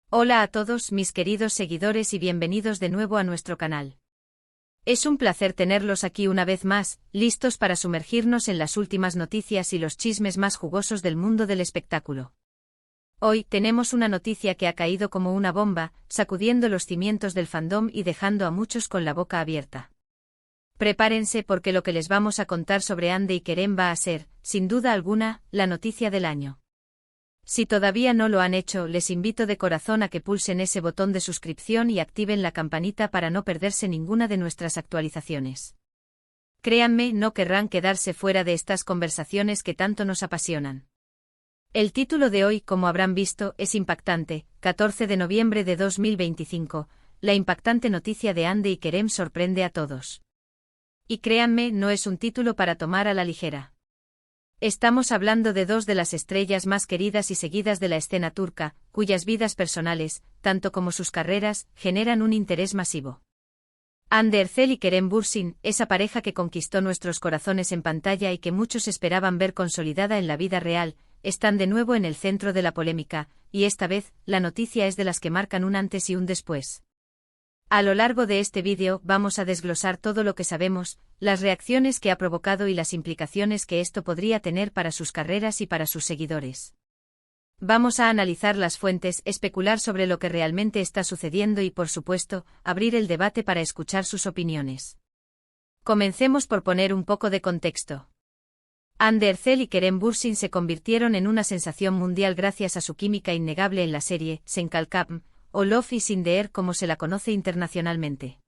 Hola a todos mis queridos seguidores y bienvenidos de nuevo a nuestro canal. Es un placer tenerlos aquí una vez más, listos para sumergirnos en las últimas noticias y los chismes más jugosos del mundo del espectáculo. Hoy tenemos una noticia que ha caído como una bomba, sacudiendo los cimientos del fandom y dejando a muchos con la boca abierta. Prepárense porque lo que les vamos a contar sobre Hande y Kerem va a ser, sin duda alguna, la noticia del año. Si todavía no lo han hecho, les invito de corazón a que pulsen ese botón de suscripción y activen la campanita para no perderse ninguna de nuestras actualizaciones. Créanme, no querrán quedarse fuera de estas conversaciones que tanto nos apasionan. El título de hoy, como habrán visto, es impactante. 14 de noviembre de 2025, la impactante noticia de Hande y Kerem sorprende a todos. Y créanme, no es un título para tomar a la ligera. Estamos hablando de dos de las estrellas más queridas y seguidas de la escena turca, cuyas vidas personales, tanto como sus carreras, generan un interés masivo. Hande Erçel y Kerem Bürsin, esa pareja que conquistó nuestros corazones en pantalla y que muchos esperaban ver consolidada en la vida real, están de nuevo en el centro de la polémica, y esta vez, la noticia es de las que marcan un antes y un después. A lo largo de este vídeo vamos a desglosar todo lo que sabemos, las reacciones que ha provocado y las implicaciones que esto podría tener para sus carreras y para sus seguidores. Vamos a analizar las fuentes, especular sobre lo que realmente está sucediendo y, por supuesto, abrir el debate para escuchar sus opiniones. Comencemos por poner un poco de contexto. Hande Erçel y Kerem Bürsin se convirtieron en una sensación mundial gracias a su química innegable en la serie Sen Kalkam, o Love is in the Air como se la conoce internacionalmente.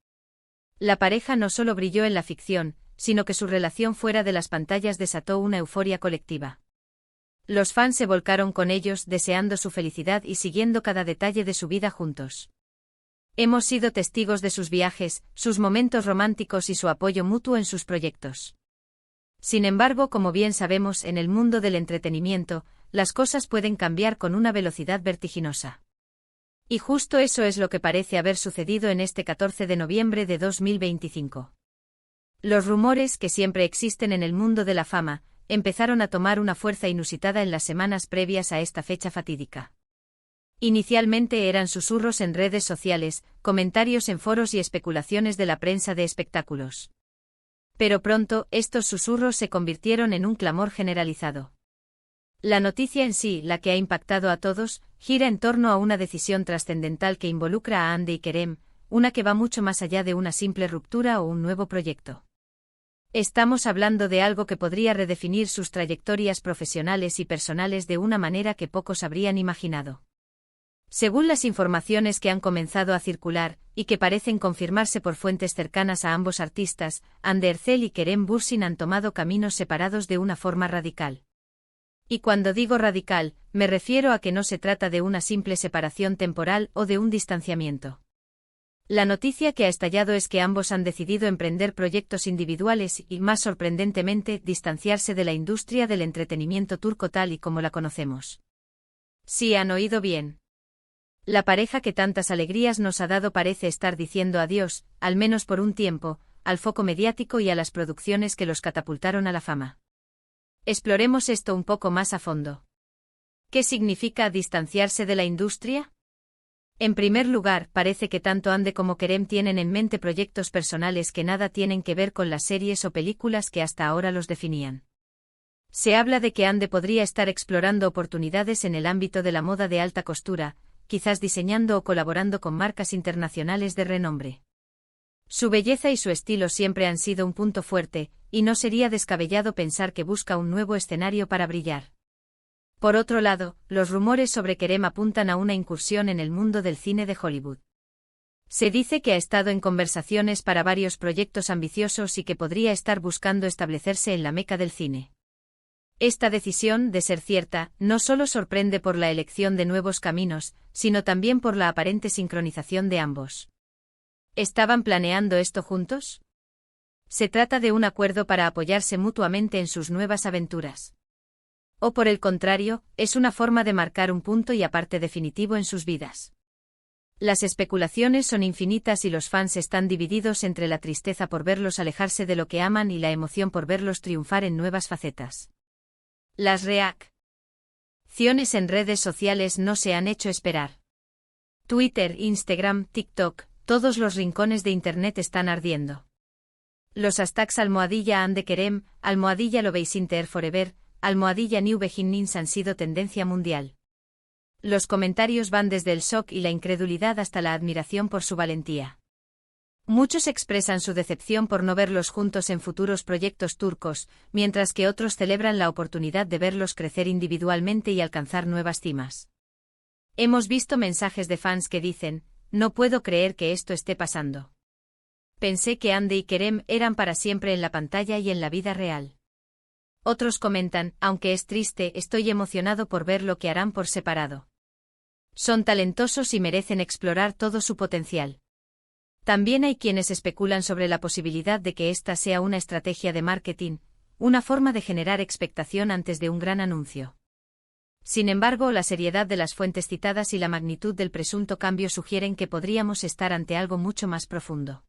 La pareja no solo brilló en la ficción, sino que su relación fuera de las pantallas desató una euforia colectiva. Los fans se volcaron con ellos deseando su felicidad y siguiendo cada detalle de su vida juntos. Hemos sido testigos de sus viajes, sus momentos románticos y su apoyo mutuo en sus proyectos. Sin embargo, como bien sabemos, en el mundo del entretenimiento, las cosas pueden cambiar con una velocidad vertiginosa. Y justo eso es lo que parece haber sucedido en este 14 de noviembre de 2025. Los rumores, que siempre existen en el mundo de la fama, empezaron a tomar una fuerza inusitada en las semanas previas a esta fecha fatídica. Inicialmente eran susurros en redes sociales, comentarios en foros y especulaciones de la prensa de espectáculos. Pero pronto, estos susurros se convirtieron en un clamor generalizado. La noticia en sí, la que ha impactado a todos, gira en torno a una decisión trascendental que involucra a Hande y Kerem, una que va mucho más allá de una simple ruptura o un nuevo proyecto. Estamos hablando de algo que podría redefinir sus trayectorias profesionales y personales de una manera que pocos habrían imaginado. Según las informaciones que han comenzado a circular, y que parecen confirmarse por fuentes cercanas a ambos artistas, Hande Erçel y Kerem Bürsin han tomado caminos separados de una forma radical. Y cuando digo radical, me refiero a que no se trata de una simple separación temporal o de un distanciamiento. La noticia que ha estallado es que ambos han decidido emprender proyectos individuales y, más sorprendentemente, distanciarse de la industria del entretenimiento turco tal y como la conocemos. Sí, han oído bien. La pareja que tantas alegrías nos ha dado parece estar diciendo adiós, al menos por un tiempo, al foco mediático y a las producciones que los catapultaron a la fama. Exploremos esto un poco más a fondo. ¿Qué significa distanciarse de la industria? En primer lugar, parece que tanto Hande como Kerem tienen en mente proyectos personales que nada tienen que ver con las series o películas que hasta ahora los definían. Se habla de que Hande podría estar explorando oportunidades en el ámbito de la moda de alta costura, quizás diseñando o colaborando con marcas internacionales de renombre. Su belleza y su estilo siempre han sido un punto fuerte, y no sería descabellado pensar que busca un nuevo escenario para brillar. Por otro lado, los rumores sobre Kerem apuntan a una incursión en el mundo del cine de Hollywood. Se dice que ha estado en conversaciones para varios proyectos ambiciosos y que podría estar buscando establecerse en la meca del cine. Esta decisión, de ser cierta, no solo sorprende por la elección de nuevos caminos, sino también por la aparente sincronización de ambos. ¿Estaban planeando esto juntos? ¿Se trata de un acuerdo para apoyarse mutuamente en sus nuevas aventuras? ¿O por el contrario, es una forma de marcar un punto y aparte definitivo en sus vidas? Las especulaciones son infinitas y los fans están divididos entre la tristeza por verlos alejarse de lo que aman y la emoción por verlos triunfar en nuevas facetas. Las reacciones en redes sociales no se han hecho esperar. Twitter, Instagram, TikTok, todos los rincones de Internet están ardiendo. Los hashtags @Ande Kerem, @Loveisinter Forever, @New Beginnings han sido tendencia mundial. Los comentarios van desde el shock y la incredulidad hasta la admiración por su valentía. Muchos expresan su decepción por no verlos juntos en futuros proyectos turcos, mientras que otros celebran la oportunidad de verlos crecer individualmente y alcanzar nuevas cimas. Hemos visto mensajes de fans que dicen: "No puedo creer que esto esté pasando. Pensé que Hande y Kerem eran para siempre en la pantalla y en la vida real". Otros comentan: "Aunque es triste, estoy emocionado por ver lo que harán por separado. Son talentosos y merecen explorar todo su potencial". También hay quienes especulan sobre la posibilidad de que esta sea una estrategia de marketing, una forma de generar expectación antes de un gran anuncio. Sin embargo, la seriedad de las fuentes citadas y la magnitud del presunto cambio sugieren que podríamos estar ante algo mucho más profundo.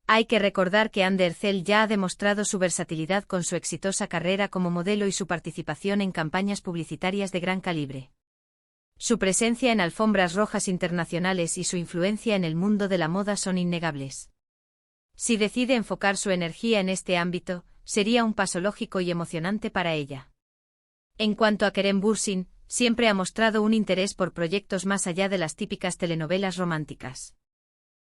Hay que recordar que Hande Erçel ya ha demostrado su versatilidad con su exitosa carrera como modelo y su participación en campañas publicitarias de gran calibre. Su presencia en alfombras rojas internacionales y su influencia en el mundo de la moda son innegables. Si decide enfocar su energía en este ámbito, sería un paso lógico y emocionante para ella. En cuanto a Kerem Bürsin, siempre ha mostrado un interés por proyectos más allá de las típicas telenovelas románticas.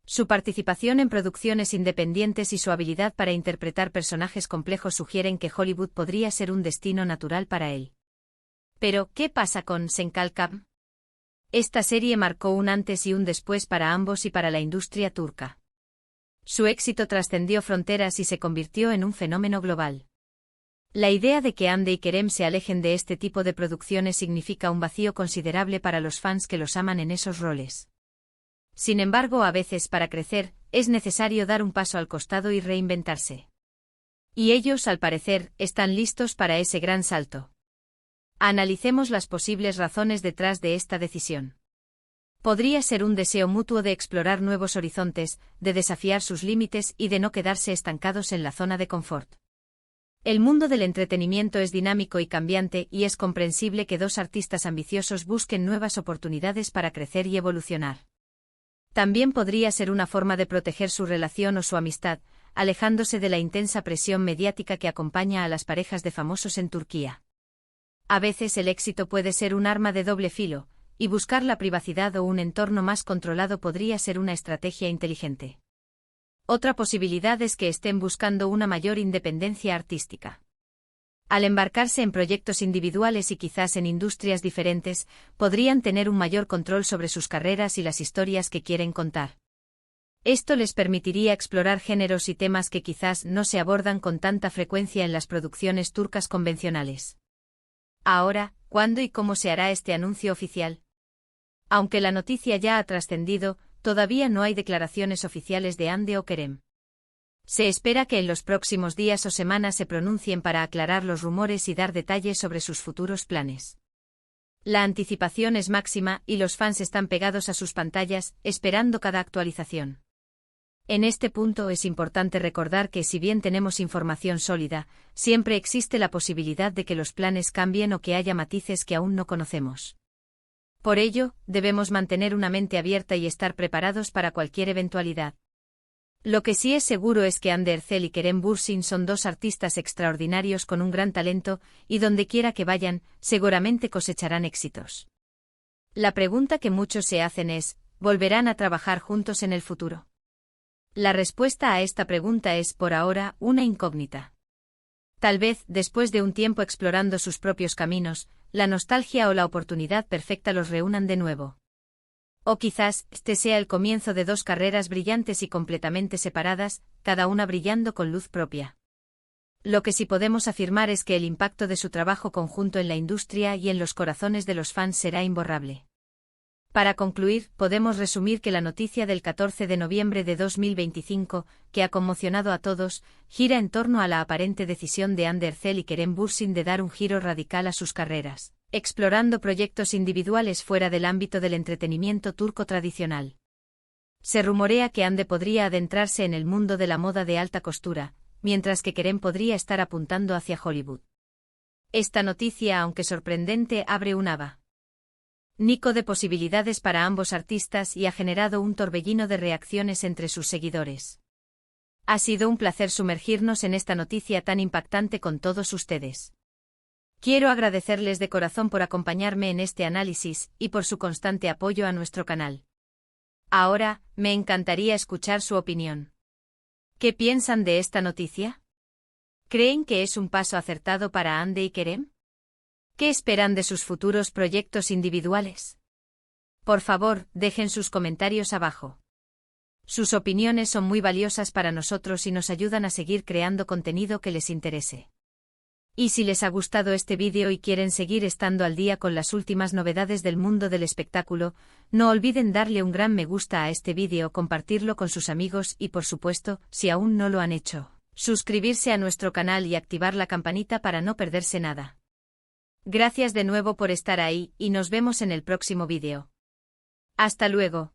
Su participación en producciones independientes y su habilidad para interpretar personajes complejos sugieren que Hollywood podría ser un destino natural para él. Pero, ¿qué pasa con Senkalkam? Esta serie marcó un antes y un después para ambos y para la industria turca. Su éxito trascendió fronteras y se convirtió en un fenómeno global. La idea de que Hande y Kerem se alejen de este tipo de producciones significa un vacío considerable para los fans que los aman en esos roles. Sin embargo, a veces para crecer, es necesario dar un paso al costado y reinventarse. Y ellos, al parecer, están listos para ese gran salto. Analicemos las posibles razones detrás de esta decisión. Podría ser un deseo mutuo de explorar nuevos horizontes, de desafiar sus límites y de no quedarse estancados en la zona de confort. El mundo del entretenimiento es dinámico y cambiante, y es comprensible que dos artistas ambiciosos busquen nuevas oportunidades para crecer y evolucionar. También podría ser una forma de proteger su relación o su amistad, alejándose de la intensa presión mediática que acompaña a las parejas de famosos en Turquía. A veces el éxito puede ser un arma de doble filo, y buscar la privacidad o un entorno más controlado podría ser una estrategia inteligente. Otra posibilidad es que estén buscando una mayor independencia artística. Al embarcarse en proyectos individuales y quizás en industrias diferentes, podrían tener un mayor control sobre sus carreras y las historias que quieren contar. Esto les permitiría explorar géneros y temas que quizás no se abordan con tanta frecuencia en las producciones turcas convencionales. Ahora, ¿cuándo y cómo se hará este anuncio oficial? Aunque la noticia ya ha trascendido, todavía no hay declaraciones oficiales de Hande o Kerem. Se espera que en los próximos días o semanas se pronuncien para aclarar los rumores y dar detalles sobre sus futuros planes. La anticipación es máxima y los fans están pegados a sus pantallas, esperando cada actualización. En este punto es importante recordar que si bien tenemos información sólida, siempre existe la posibilidad de que los planes cambien o que haya matices que aún no conocemos. Por ello, debemos mantener una mente abierta y estar preparados para cualquier eventualidad. Lo que sí es seguro es que Hande Erçel y Kerem Bürsin son dos artistas extraordinarios con un gran talento, y donde quiera que vayan, seguramente cosecharán éxitos. La pregunta que muchos se hacen es: ¿volverán a trabajar juntos en el futuro? La respuesta a esta pregunta es, por ahora, una incógnita. Tal vez, después de un tiempo explorando sus propios caminos, la nostalgia o la oportunidad perfecta los reúnan de nuevo. O quizás, este sea el comienzo de dos carreras brillantes y completamente separadas, cada una brillando con luz propia. Lo que sí podemos afirmar es que el impacto de su trabajo conjunto en la industria y en los corazones de los fans será imborrable. Para concluir, podemos resumir que la noticia del 14 de noviembre de 2025, que ha conmocionado a todos, gira en torno a la aparente decisión de Hande Erçel y Kerem Bürsin de dar un giro radical a sus carreras, explorando proyectos individuales fuera del ámbito del entretenimiento turco tradicional. Se rumorea que Hande podría adentrarse en el mundo de la moda de alta costura, mientras que Kerem podría estar apuntando hacia Hollywood. Esta noticia, aunque sorprendente, abre una Nico de posibilidades para ambos artistas y ha generado un torbellino de reacciones entre sus seguidores. Ha sido un placer sumergirnos en esta noticia tan impactante con todos ustedes. Quiero agradecerles de corazón por acompañarme en este análisis y por su constante apoyo a nuestro canal. Ahora, me encantaría escuchar su opinión. ¿Qué piensan de esta noticia? ¿Creen que es un paso acertado para Hande y Kerem? ¿Qué esperan de sus futuros proyectos individuales? Por favor, dejen sus comentarios abajo. Sus opiniones son muy valiosas para nosotros y nos ayudan a seguir creando contenido que les interese. Y si les ha gustado este vídeo y quieren seguir estando al día con las últimas novedades del mundo del espectáculo, no olviden darle un gran me gusta a este vídeo, compartirlo con sus amigos y por supuesto, si aún no lo han hecho, suscribirse a nuestro canal y activar la campanita para no perderse nada. Gracias de nuevo por estar ahí y nos vemos en el próximo vídeo. Hasta luego.